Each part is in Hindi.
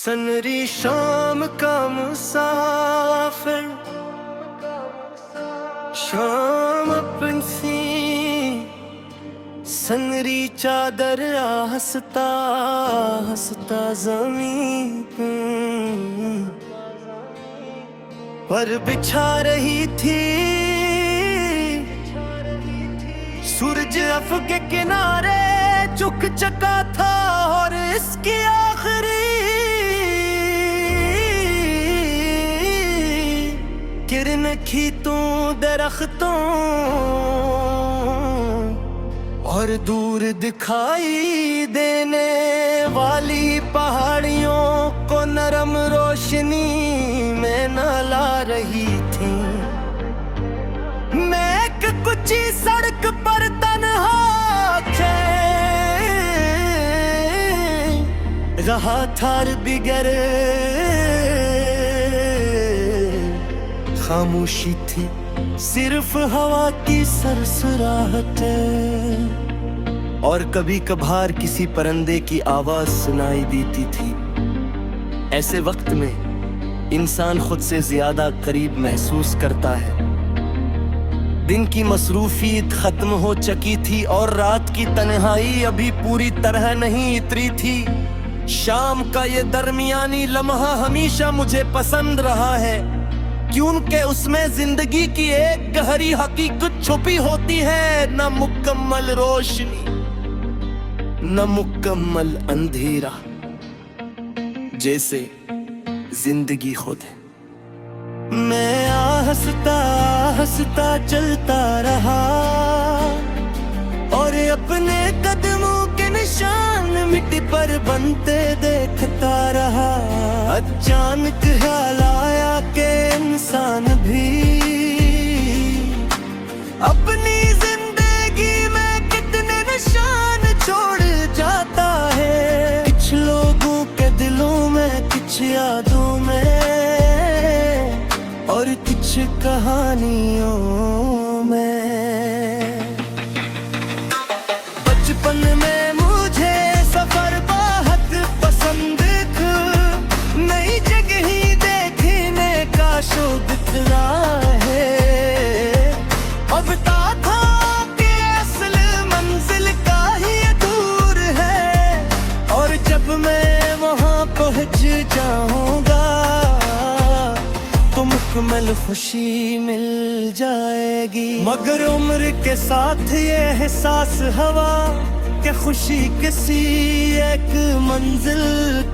सनरी शाम का मुसाफिर, शाम अपन सी सनरी चादर हंसता हंसता जमीन पर बिछा रही थी। सूरज अफ के किनारे चुक चका था और इसकी आखिरी किरण की तू दरख्तों और दूर दिखाई देने वाली पहाड़ियों को नरम रोशनी में नहला रही थी। मैं एक कुची सड़क पर तन्हा रहा था बिगर खामोशी थी, सिर्फ हवा की सरसराहट और कभी कभार किसी परिंदे की आवाज सुनाई देती थी। ऐसे वक्त में इंसान खुद से ज्यादा करीब महसूस करता है। दिन की मसरूफियत खत्म हो चुकी थी और रात की तन्हाई अभी पूरी तरह नहीं उतरी थी। शाम का ये दरमियानी लम्हा हमेशा मुझे पसंद रहा है, क्योंकि उसमें जिंदगी की एक गहरी हकीकत छुपी होती है। न मुकम्मल रोशनी न मुकम्मल अंधेरा, जैसे जिंदगी खुद है। मैं हंसता हंसता चलता रहा और अपने कदमों के निशान मिट्टी पर बनते देखता रहा। अचानक ख्याल आया कि इंसान भी अपनी जिंदगी में कितने निशान छोड़ जाता है। कुछ लोगों के दिलों में, कुछ यादों में और कुछ कहानियों में। बचपन में मुझे सफर बहुत पसंद था, नई जगह ही देखने का शौक इतना है। अब था कि असल मंजिल का ही दूर है और जब मैं वहाँ पहुँच जाऊंगा तो मुकम्मल खुशी मिल जाएगी। मगर उम्र के साथ ये एहसास हवा कि खुशी किसी एक मंजिल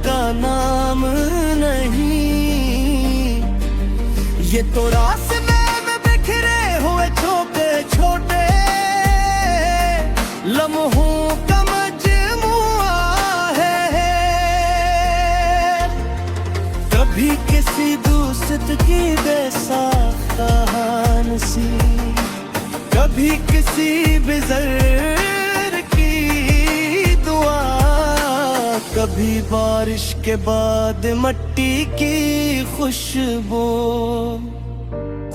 का नाम नहीं। ये तो रास्ते में बिखरे हुए छोटे छोटे लम्हों का मजमुआ है। कभी किसी दोस्त की बेसाख्ता सी, कभी किसी बिज़र्ग की दुआ, कभी बारिश के बाद मिट्टी की खुशबू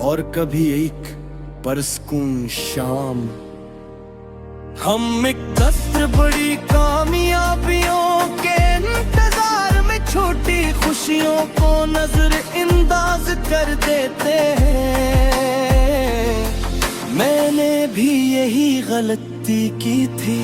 और कभी एक परसकून शाम। हम एक दस्तर बड़ी कामयाबियों के इंतजार में छोटी खुशियों को नजरअंदाज कर देते हैं। मैंने भी यही गलती की थी।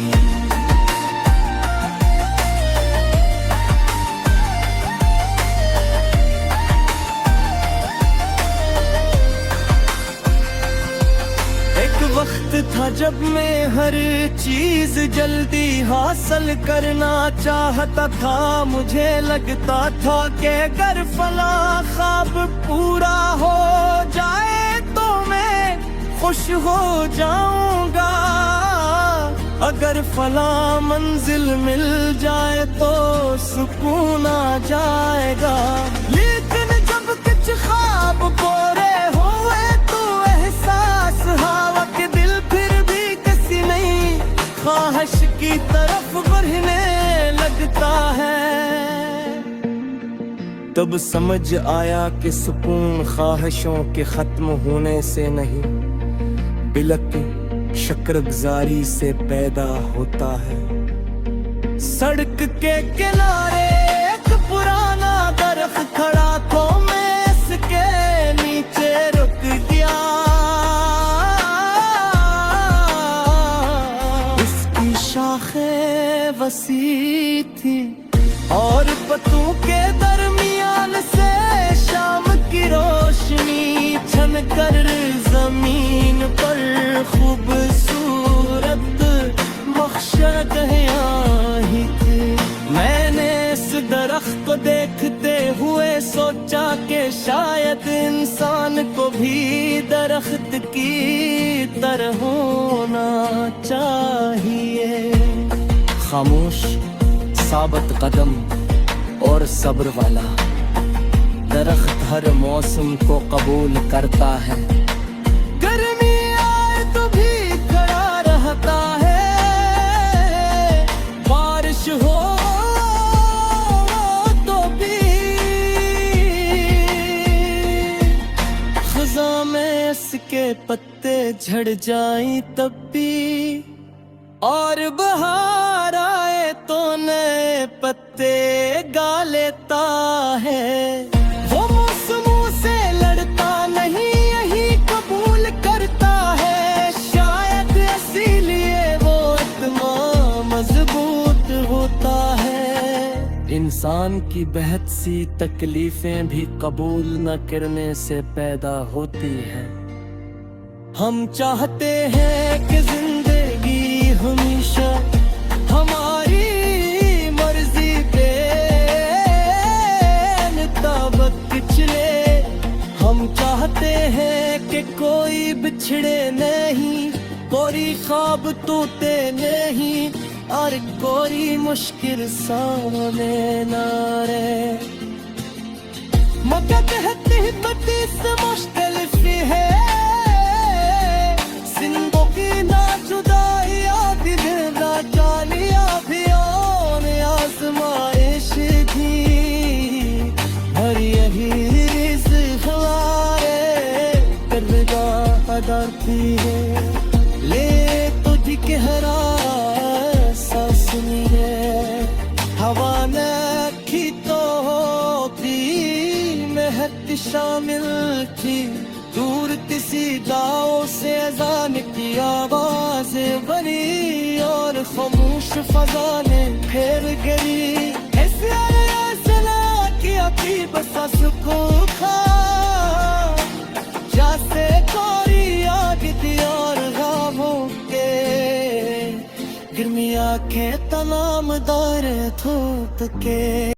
वक्त था जब मैं हर चीज जल्दी हासिल करना चाहता था। मुझे लगता था कि अगर फला ख्वाब पूरा हो जाए तो मैं खुश हो जाऊंगा, अगर फला मंजिल मिल जाए तो सुकून आ जाएगा। लेकिन जब कुछ ख्वाब पूरे हुए तो एहसास हवा के दिल फिर भी किसी नहीं ख्वाहिश की तरफ बढ़ने लगता है। तब समझ आया कि सुकून ख्वाहिशों के खत्म होने से नहीं, बिलक शुक्रगुजारी से पैदा होता है। सड़क के किनारे एक पुराना उसको देखते हुए सोचा कि शायद इंसान को भी दरख्त की तरह होना चाहिए। खामोश, साबित कदम और सब्र वाला दरख्त हर मौसम को कबूल करता है। गर्मी आए तो भी खड़ा रहता है, बारिश हो तो भी, खज़ां में इसके पत्ते झड़ जाएं तब भी, और बहार आए तो नए पत्ते गा लेता है। वो मौसमों से लड़ता नहीं, यही कबूल करता है। शायद इसीलिए वो इतना मजबूत होता है। इंसान की बेहद सी तकलीफें भी कबूल न करने से पैदा होती हैं। हम चाहते हैं कि जिंदगी हमेशा हमारी मर्जी पे मुताबिक चले। हम चाहते हैं कि कोई बिछड़े नहीं, कोई ख्वाब टूटे नहीं, और कोई मुश्किल सामने न रहे। मगर कहती से मुश्किल है जिंदगी ना जुदाई दिल ना जालिया भी आजमाइश थी, और यही रिज़्क़ हमारे करदा डरती है। ले तुझ गहरा सांस लिए हवा ने की तो होती महक शामिल थी। दूर किसी गाँव से अज़ान की आवाज़ें बनी, और खामोश फ़ज़ा ने फिर गई। ऐसे सला किया कि बसा सुकून खा, जैसे कोरी आग थी और ग़ामों के गर्मी आँखें तमाम दार थोप के।